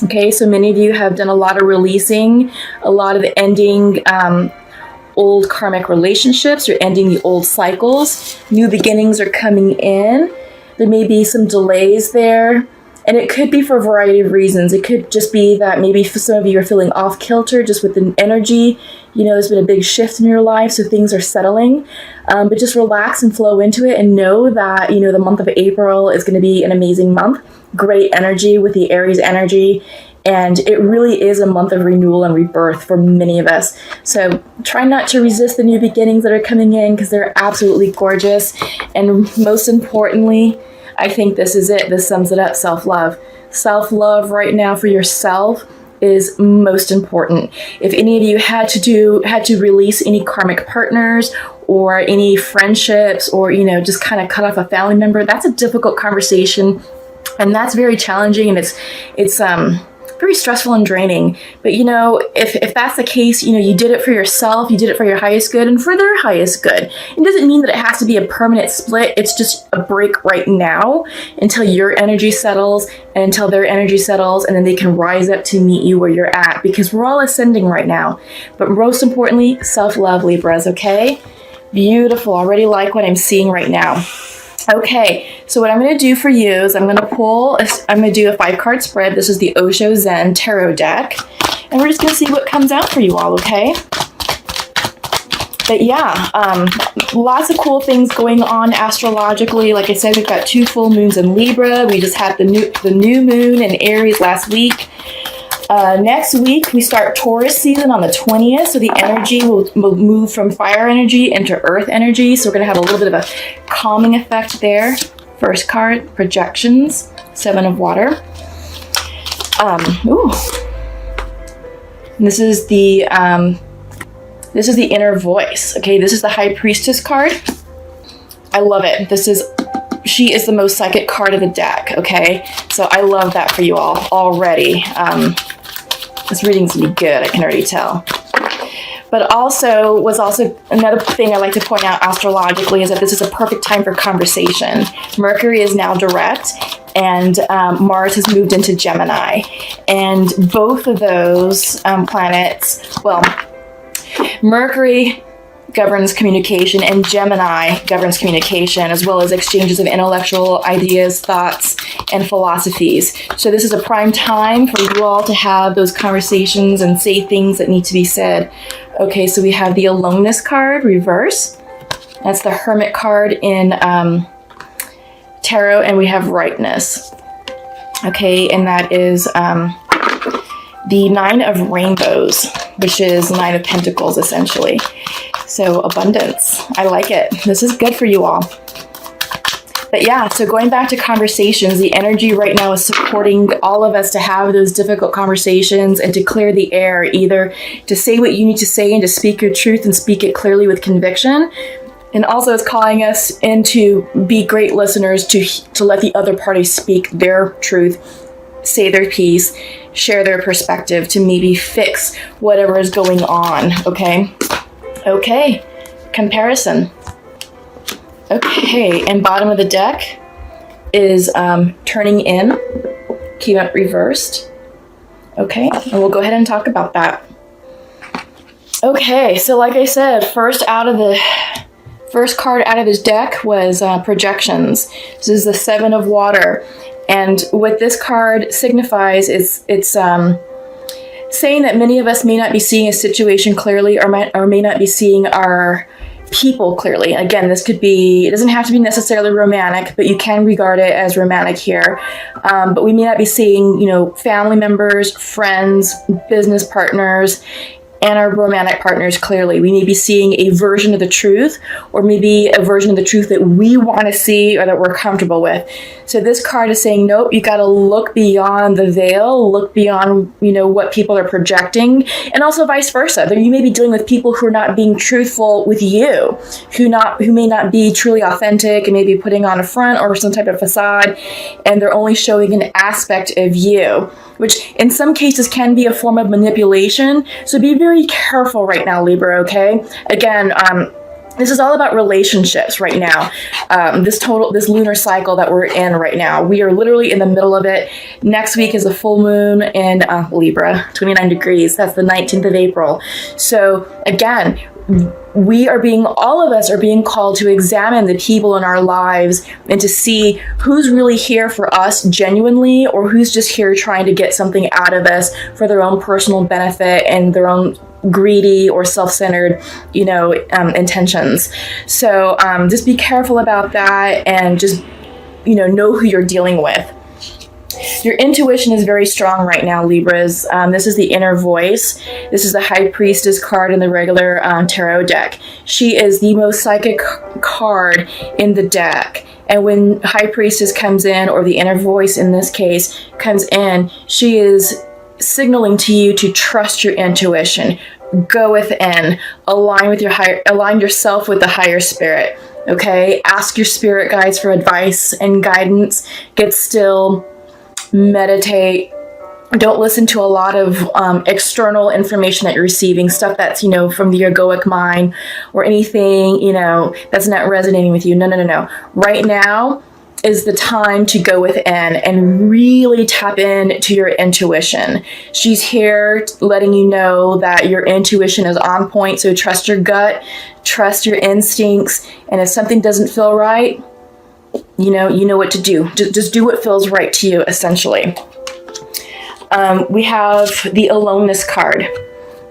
Okay, so many of you have done a lot of releasing, a lot of ending old karmic relationships, or ending the old cycles. New beginnings are coming in. There may be some delays there. And it could be for a variety of reasons. It could just be that maybe for some of you are feeling off kilter just with the energy. You know, there's been a big shift in your life, so things are settling. But just relax and flow into it and know that, you know, the month of April is going to be an amazing month. Great energy with the Aries energy. And it really is a month of renewal and rebirth for many of us. So try not to resist the new beginnings that are coming in, because they're absolutely gorgeous. And most importantly, I think this is it. This sums it up. Self-love. Self-love right now for yourself is most important. If any of you had to release any karmic partners or any friendships, or, you know, just kind of cut off a family member, that's a difficult conversation, and that's very challenging, and it's very stressful and draining. But, you know, if that's the case, you know, you did it for yourself, you did it for your highest good and for their highest good. It doesn't mean that it has to be a permanent split. It's just a break right now until your energy settles and until their energy settles, and then they can rise up to meet you where you're at, because we're all ascending right now. But most importantly, self-love, Libras, okay? Beautiful. Already like what I'm seeing right now. Okay, so what I'm going to do for you is I'm going to do a 5-card spread. This is the Osho Zen Tarot deck. And we're just going to see what comes out for you all, okay? But yeah, lots of cool things going on astrologically. Like I said, we've got 2 full moons in Libra. We just had the new moon in Aries last week. Next week, we start Taurus season on the 20th, so the energy will move from fire energy into earth energy, so we're going to have a little bit of a calming effect there. First card, projections, 7 of water. This is the inner voice, okay? This is the High Priestess card. I love it. She is the most psychic card of the deck, okay? So I love that for you all already. This reading's gonna be good, I can already tell. But also another thing I like to point out astrologically is that this is a perfect time for conversation. Mercury is now direct, and Mars has moved into Gemini. And both of those planets, well, Mercury governs communication, and Gemini governs communication, as well as exchanges of intellectual ideas, thoughts, and philosophies. So this is a prime time for you all to have those conversations and say things that need to be said. Okay, so we have the Aloneness card, reverse. That's the Hermit card in Tarot, and we have Ripeness. Okay, and that is the 9 of Rainbows, which is 9 of Pentacles, essentially. So abundance. I like it. This is good for you all. But yeah, so going back to conversations, the energy right now is supporting all of us to have those difficult conversations and to clear the air, either to say what you need to say and to speak your truth and speak it clearly with conviction. And also it's calling us in to be great listeners, to let the other party speak their truth, say their piece, share their perspective, to maybe fix whatever is going on, okay? Okay, comparison. Okay, and bottom of the deck is turning in, keep it reversed. Okay, and we'll go ahead and talk about that. Okay, so like I said, first card out of this deck was projections. This is the 7 of water. And what this card signifies is it's saying that many of us may not be seeing a situation clearly, or may not be seeing our people clearly. Again, this could be, it doesn't have to be necessarily romantic, but you can regard it as romantic here. But we may not be seeing, you know, family members, friends, business partners, and our romantic partners clearly. We may be seeing a version of the truth, or maybe a version of the truth that we want to see or that we're comfortable with. So this card is saying, nope, you got to look beyond the veil, look beyond, you know, what people are projecting, and also vice versa. You may be dealing with people who are not being truthful with you, who may not be truly authentic and maybe putting on a front or some type of facade, and they're only showing an aspect of you, which in some cases can be a form of manipulation. So be very careful right now, Libra, okay? Again, This is all about relationships right now. This lunar cycle that we're in right now. We are literally in the middle of it. Next week is a full moon in Libra, 29 degrees. That's the 19th of April. So again, all of us are being called to examine the people in our lives and to see who's really here for us genuinely, or who's just here trying to get something out of us for their own personal benefit and their own greedy or self-centered, intentions. So just be careful about that, and just, know who you're dealing with. Your intuition is very strong right now, Libras. This is the inner voice. This is the High Priestess card in the regular tarot deck. She is the most psychic card in the deck. And when High Priestess comes in, or the inner voice in this case comes in, she is signaling to you to trust your intuition. Go within. Align yourself with the higher spirit. Okay? Ask your spirit guides for advice and guidance. Get still. Meditate. Don't listen to a lot of external information that you're receiving, stuff that's, from the egoic mind, or anything, that's not resonating with you. No. Right now is the time to go within and really tap into your intuition. She's here letting you know that your intuition is on point. So trust your gut, trust your instincts. And if something doesn't feel right, you know what to do. Just do what feels right to you, essentially. We have the aloneness card.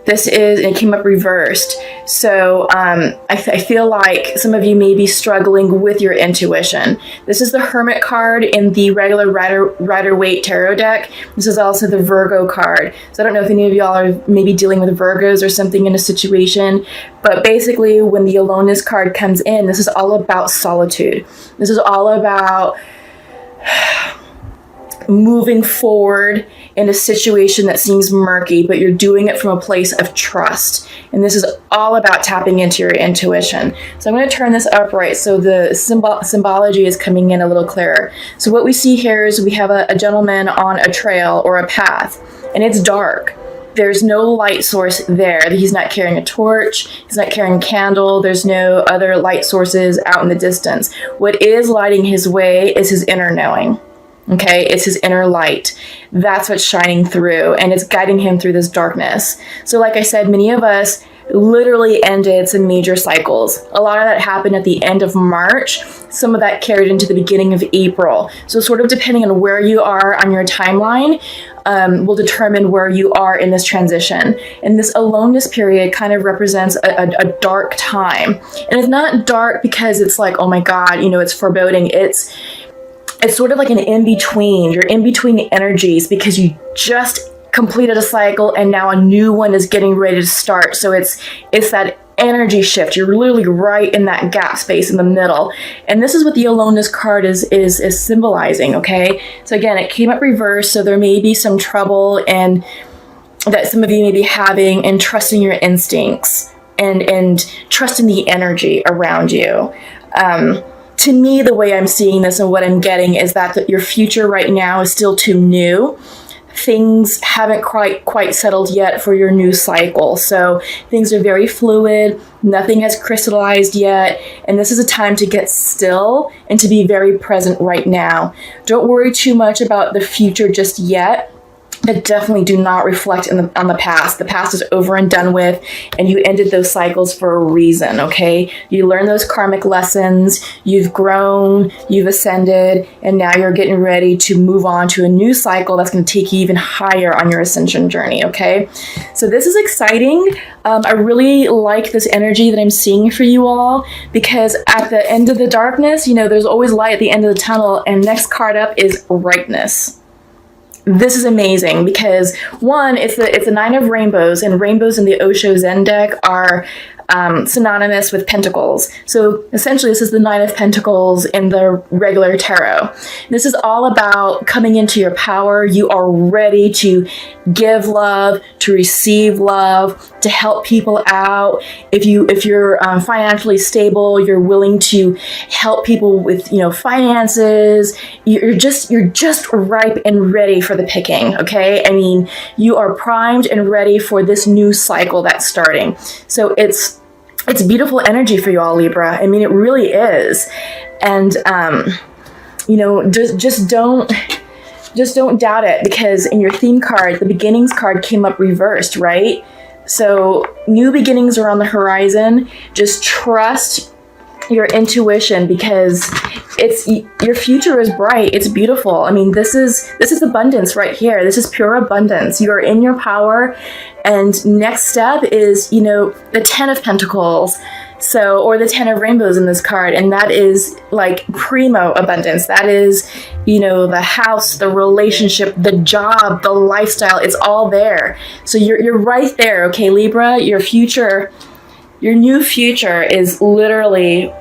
It came up reversed. So I feel like some of you may be struggling with your intuition. This is the Hermit card in the regular Rider-Waite tarot deck. This is also the Virgo card. So I don't know if any of y'all are maybe dealing with Virgos or something in a situation, but basically when the aloneness card comes in, this is all about solitude. This is all about moving forward in a situation that seems murky, but you're doing it from a place of trust. And this is all about tapping into your intuition. So I'm going to turn this upright so the symbology is coming in a little clearer. So what we see here is we have a gentleman on a trail or a path, and it's dark. There's no light source there. He's not carrying a torch. He's not carrying a candle. There's no other light sources out in the distance. What is lighting his way is his inner knowing. Okay, it's his inner light. That's what's shining through, and it's guiding him through this darkness. So like I said, many of us literally ended some major cycles. A lot of that happened at the end of March. Some of that carried into the beginning of April. So sort of depending on where you are on your timeline, will determine where you are in this transition. And this aloneness period kind of represents a dark time. And it's not dark because it's like, oh my God, it's foreboding. It's sort of like an in-between. You're in between the energies because you just completed a cycle and now a new one is getting ready to start. So it's that energy shift. You're literally right in that gap space in the middle. And this is what the aloneness card is symbolizing, okay? So again, it came up reversed, so there may be some trouble and that some of you may be having in trusting your instincts and trusting the energy around you. To me, the way I'm seeing this and what I'm getting is that your future right now is still too new. Things haven't quite settled yet for your new cycle. So things are very fluid. Nothing has crystallized yet. And this is a time to get still and to be very present right now. Don't worry too much about the future just yet. That definitely do not reflect on the past. The past is over and done with, and you ended those cycles for a reason, okay? You learned those karmic lessons, you've grown, you've ascended, and now you're getting ready to move on to a new cycle that's going to take you even higher on your ascension journey, okay? So this is exciting. I really like this energy that I'm seeing for you all, because at the end of the darkness, there's always light at the end of the tunnel, and next card up is rightness. This is amazing because one, it's the Nine of Rainbows, and rainbows in the Osho Zen deck are synonymous with pentacles. So essentially this is the Nine of Pentacles in the regular tarot. This is all about coming into your power. You are ready to give love, to receive love, to help people out. If you're financially stable, you're willing to help people with finances. You're just ripe and ready for the picking. Okay, I mean, you are primed and ready for this new cycle that's starting. So it's it's beautiful energy for you all, Libra. I mean, it really is. And, you know, just don't doubt it, because in your theme card, the beginnings card came up reversed, right? So new beginnings are on the horizon. Just trust your intuition, because your future is bright. It's beautiful. I mean, this is abundance right here. This is pure abundance. You are in your power. And next step is, you know, the 10 of Pentacles. So, or the 10 of Rainbows in this card. And that is like primo abundance. That is, you know, the house, the relationship, the job, the lifestyle. It's all there. So you're right there. Okay, Libra, your future, your new future is literally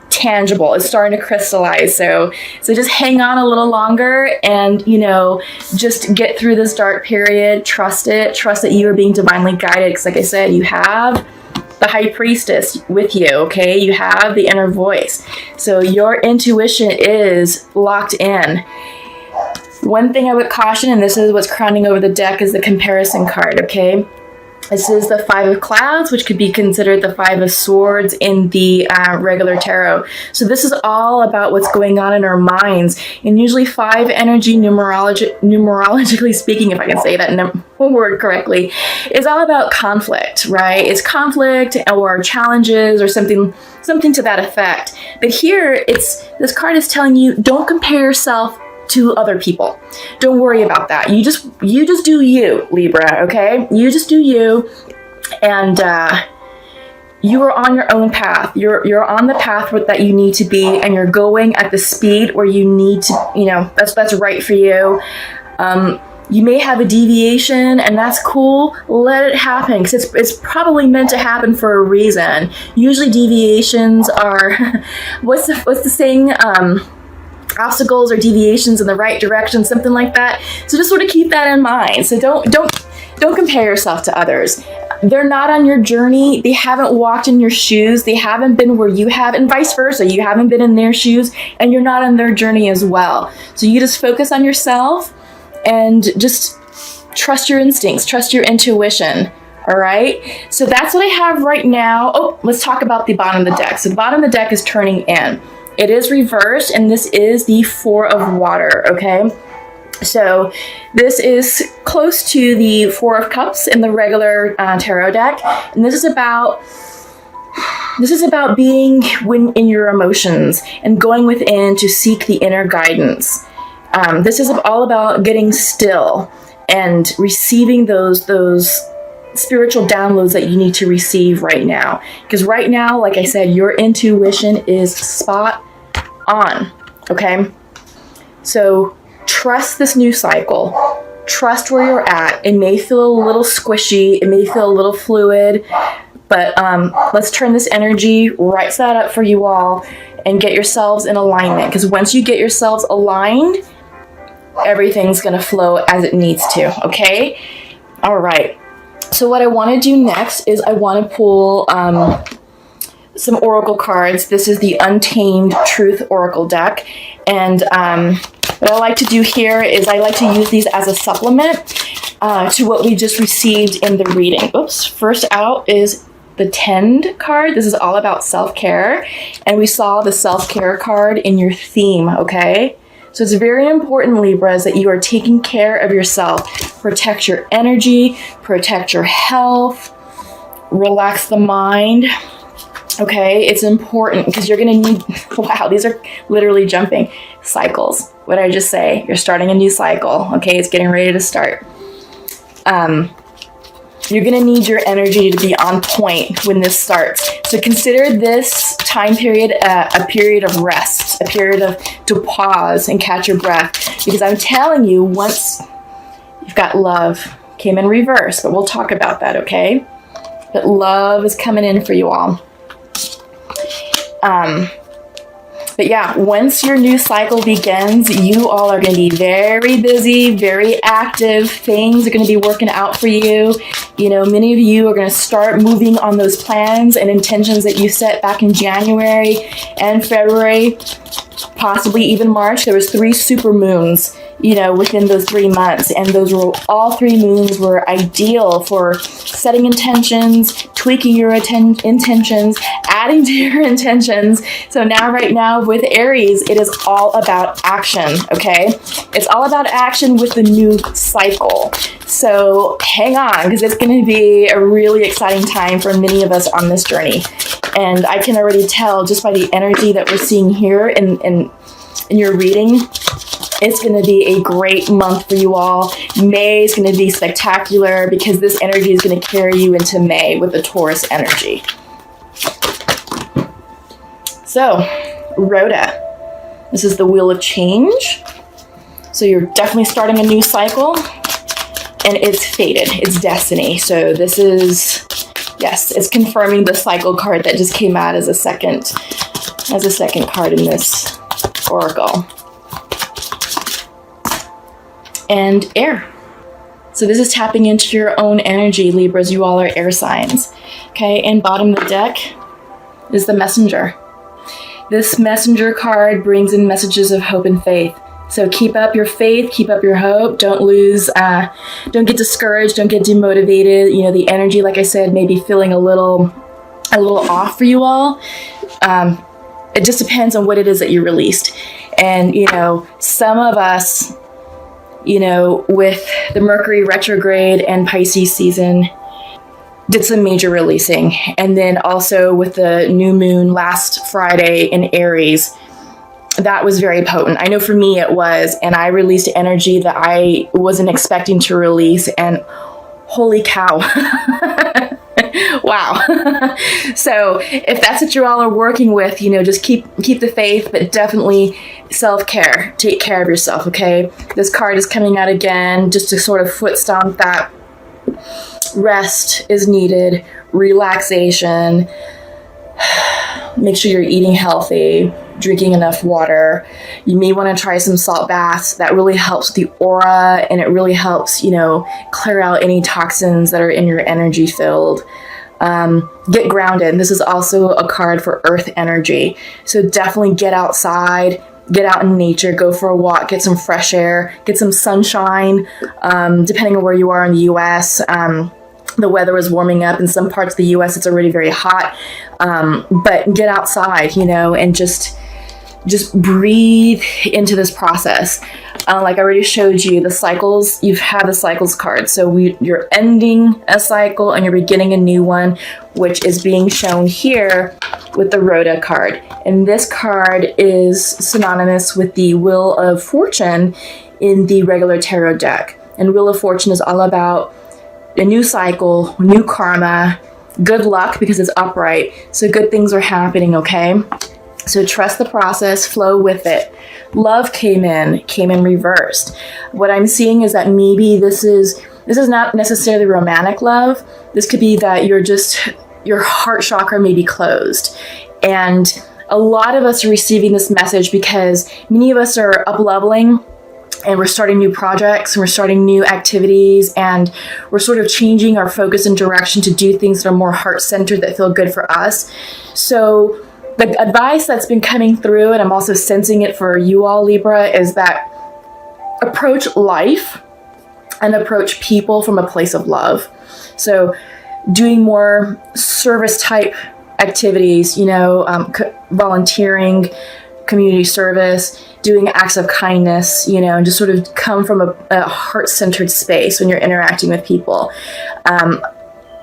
tangible. It's starting to crystallize. So just hang on a little longer and, you know, just get through this dark period. Trust it. Trust that you are being divinely guided. Because like I said, you have the High Priestess with you, okay? You have the inner voice. So your intuition is locked in. One thing I would caution, and this is what's crowning over the deck, is the comparison card, okay? This is the 5 of Clouds, which could be considered the 5 of Swords in the regular tarot. So this is all about what's going on in our minds. And usually 5 energy, numerologically speaking, if I can say that word correctly, is all about conflict, right? It's conflict or challenges or something to that effect. But here, this card is telling you, don't compare yourself to other people. Don't worry about that. You just do you, Libra, okay? You just do you, and you are on your own path. You're on the path that you need to be, and you're going at the speed where you need to, you know, that's right for you. You may have a deviation, and that's cool. Let it happen, because it's probably meant to happen for a reason. Usually deviations are, what's the saying? Obstacles or deviations in the right direction, something like that. So just sort of keep that in mind. So don't compare yourself to others. They're not on your journey. They haven't walked in your shoes. They haven't been where you have, and vice versa. You haven't been in their shoes, and you're not on their journey as well. So you just focus on yourself and just trust your instincts, trust your intuition. All right. So that's what I have right now. Oh, let's talk about the bottom of the deck. So the bottom of the deck is turning in. It is reversed, and this is the 4 of Water, okay? So this is close to the 4 of Cups in the regular tarot deck, and this is about being in your emotions and going within to seek the inner guidance. This is all about getting still and receiving those spiritual downloads that you need to receive right now. Because right now, like I said, your intuition is spot on, okay? So trust this new cycle. Trust where you're at. It may feel a little squishy. It may feel a little fluid, but let's turn this energy right side up for you all and get yourselves in alignment. Because once you get yourselves aligned, everything's gonna flow as it needs to, okay? All right. So what I want to do next is I want to pull some oracle cards. This is the Untamed Truth Oracle deck. And what I like to do here is I like to use these as a supplement to what we just received in the reading. Oops. First out is the Tend card. This is all about self-care. And we saw the self-care card in your theme, okay? So it's very important, Libras, that you are taking care of yourself. Protect your energy, protect your health, relax the mind. Okay, it's important because you're going to need, wow, these are literally jumping cycles. What did I just say? You're starting a new cycle. Okay, it's getting ready to start. You're going to need your energy to be on point when this starts. So consider this time period a period of rest, a period to pause and catch your breath. Because I'm telling you, once you've got love, came in reverse, but we'll talk about that, okay? But love is coming in for you all. But yeah, once your new cycle begins, you all are going to be very busy, very active. Things are going to be working out for you. You know, many of you are going to start moving on those plans and intentions that you set back in January and February, possibly even March. There was 3 super moons within those 3 months. And those were all 3 moons were ideal for setting intentions, tweaking your intentions, adding to your intentions. So now, right now with Aries, it is all about action, okay? It's all about action with the new cycle. So hang on, because it's going to be a really exciting time for many of us on this journey. And I can already tell just by the energy that we're seeing here in your reading, it's going to be a great month for you all. May is going to be spectacular because this energy is going to carry you into May with the Taurus energy. So, Rhoda, this is the Wheel of Change. So you're definitely starting a new cycle, and it's fated. It's destiny. So this is, yes, it's confirming the cycle card that just came out as a second card in this oracle. And air. So this is tapping into your own energy, Libras. You all are air signs. Okay, and bottom of the deck is the Messenger. This Messenger card brings in messages of hope and faith. So keep up your faith, keep up your hope. Don't lose, don't get discouraged, don't get demotivated. The energy, like I said, may be feeling a little off for you all. It just depends on what it is that you released. And, some of us, with the Mercury retrograde and Pisces season, did some major releasing. And then also with the new moon last Friday in Aries, that was very potent. I know for me it was, and I released energy that I wasn't expecting to release, and holy cow. Wow. So if that's what you all are working with, just keep the faith, but definitely self-care. Take care of yourself, okay? This card is coming out again just to sort of foot stomp that rest is needed, relaxation. Make sure you're eating healthy, drinking enough water. You may want to try some salt baths. That really helps the aura, and it really helps, clear out any toxins that are in your energy field. Get grounded. This is also a card for earth energy. So definitely get outside, get out in nature, go for a walk, get some fresh air, get some sunshine. Depending on where you are in the U.S., the weather is warming up. In some parts of the U.S., it's already very hot. But get outside, and just breathe into this process. Like I already showed you, the cycles, you've had the cycles card. So you're ending a cycle and you're beginning a new one, which is being shown here with the Rhoda card. And this card is synonymous with the Wheel of Fortune in the regular tarot deck. And Wheel of Fortune is all about a new cycle, new karma, good luck because it's upright. So good things are happening, okay? So trust the process, flow with it. Love came in reversed. What I'm seeing is that maybe this is not necessarily romantic love. This could be that your heart chakra may be closed. And a lot of us are receiving this message because many of us are up-leveling, and we're starting new projects, and we're starting new activities, and we're sort of changing our focus and direction to do things that are more heart-centered, that feel good for us. So the advice that's been coming through, and I'm also sensing it for you all, Libra, is that approach life and approach people from a place of love. So doing more service type activities, volunteering, community service, doing acts of kindness, and just sort of come from a heart-centered space when you're interacting with people.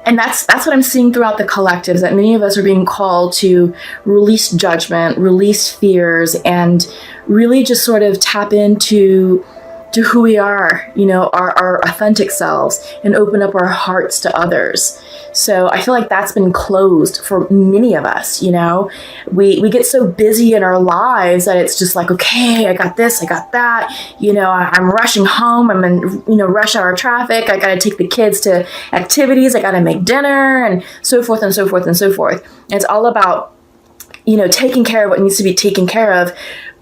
And that's what I'm seeing throughout the collectives, that many of us are being called to release judgment, release fears, and really just sort of tap into who we are, our authentic selves, and open up our hearts to others. So I feel like that's been closed for many of us, We get so busy in our lives that it's just like, okay, I got this, I got that, I'm rushing home, I'm in, rush hour traffic, I gotta take the kids to activities, I gotta make dinner, and so forth and so forth and so forth. And it's all about, taking care of what needs to be taken care of,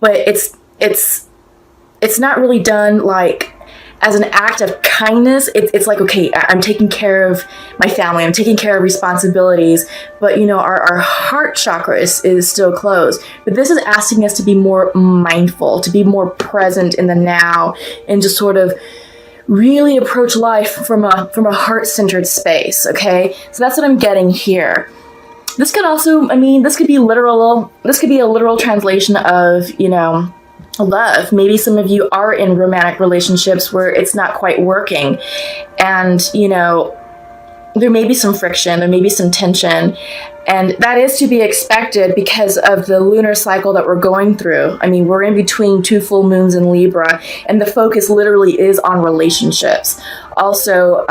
but it's not really done like as an act of kindness, it's like, okay, I'm taking care of my family, I'm taking care of responsibilities, but our heart chakra is still closed. But this is asking us to be more mindful, to be more present in the now, and just sort of really approach life from a heart-centered space. Okay, so that's what I'm getting here. This could also, this could be literal. This could be a literal translation of, love. Maybe some of you are in romantic relationships where it's not quite working, and there may be some friction, there may be some tension, and that is to be expected because of the lunar cycle that we're going through. We're in between 2 full moons in Libra, and the focus literally is on relationships. Also,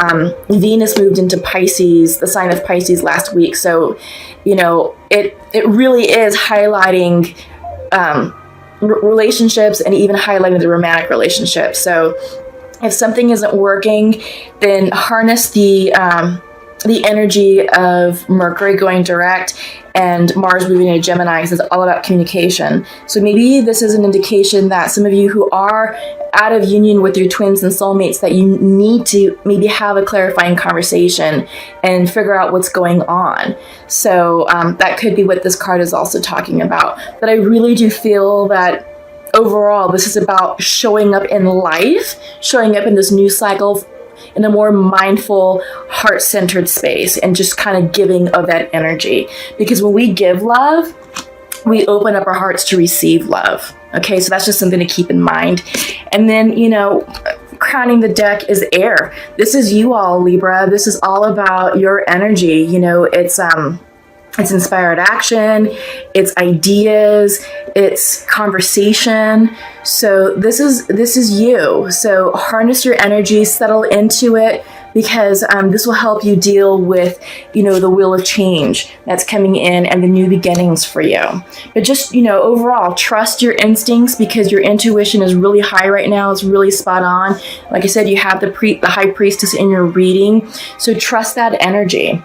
Venus moved into Pisces, the sign of Pisces, last week. So, it really is highlighting relationships, and even highlighting the romantic relationships. So if something isn't working, then harness the energy of Mercury going direct and Mars moving into Gemini, because it's all about communication. So maybe this is an indication that some of you who are out of union with your twins and soulmates, that you need to maybe have a clarifying conversation and figure out what's going on. So that could be what this card is also talking about. But I really do feel that overall, this is about showing up in life, showing up in this new cycle in a more mindful, heart-centered space, and just kind of giving of that energy. Because when we give love, we open up our hearts to receive love. Okay, so that's just something to keep in mind. And then, crowning the deck is air. This is you all, Libra. This is all about your energy. It's inspired action, it's ideas, it's conversation. So this is you. So harness your energy, settle into it, because this will help you deal with, the wheel of change that's coming in and the new beginnings for you. But just, overall, trust your instincts, because your intuition is really high right now. It's really spot on. Like I said, you have the High Priestess in your reading. So trust that energy.